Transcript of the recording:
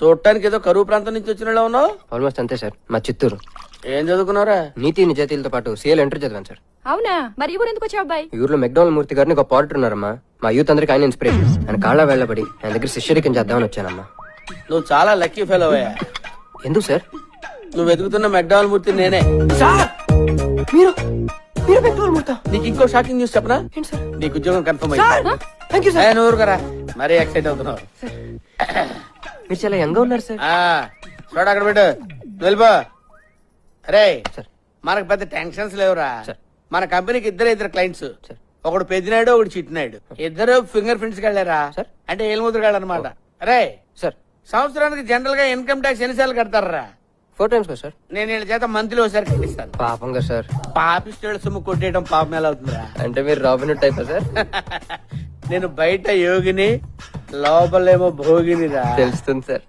చూడటానికి ఏదో కరువు ప్రాంతం నుంచి వచ్చిన ఉన్నావు. ఆల్మోస్ట్ అంతే సార్. మా చిత్తూరు. ఏం చదువుకున్నారా? నీతి నిజాయితీలతో పాటు సీఎల్ ఎంటర్ చదివాను సార్. అవునా? మరి ఊరు ఎందుకు వచ్చావు అబ్బాయి? ఈ ఊర్లో మెక్డోనల్ మూర్తి గారిని ఒక పాడర్ ఉన్నారమ్మా. మా యూత్ అందరికి ఆయన ఇన్స్పిరేషన్. ఆయన కాళ్ళ వెళ్ళబడి ఆయన దగ్గర శిష్యరికం చేద్దామని వచ్చానమ్మా. నువ్వు చాలా లక్కీ ఫెలో అయ్యా. ఎందుకు సార్? నువ్వు వెతుకుతున్న మెక్డావల్ మూర్తి నేనే. మీరు మీరు మెక్డోనల్ మూర్తి? నీకు ఇంకో షాకింగ్ న్యూస్ చెప్పనా? ఏంటి సార్? నీకు ఉద్యోగం కన్ఫర్మ్ అయ్యింది. Thank you sir. నువ్వు కదా మరీ ఎక్సైట్ అవుతున్నావు. మీరు చాలా యంగ్ గా ఉన్నారు సార్. చూడ అక్కడ పెట్టు, వెళ్ళిపో. అరే సార్. మనకు పెద్ద టెన్షన్స్ లేవురా. సార్. మన కంపెనీకి ఇద్దరు క్లయింట్స్. సార్. ఒకడు పెద్దినాయుడు, ఒకడు చిట్టినాయుడు. ఇద్దరు ఫింగర్ ప్రింట్స్ వెళ్ళారా? సార్. అంటే ఏలుముద్రగాళ్ళు అనమాట. అరే సార్. సంవత్సరానికి జనరల్ గా ఇన్కమ్ ట్యాక్స్ ఎన్నిసార్లు కడతారా? 4 times కదా సార్. నేను వీళ్ళ చేత మంత్లీ ఒకసారి కట్టిస్తాను. పాపంగా సార్. పాపిస్టేళ్ళ సొమ్ము కొట్టేయడం పాపం ఎలా అవుతుందిరా? అంటే మీరు రాబిన్ టైపా సార్? నేను బయట యోగిని, లోపలేమో భోగినిరా. తెలుస్తుంది సార్.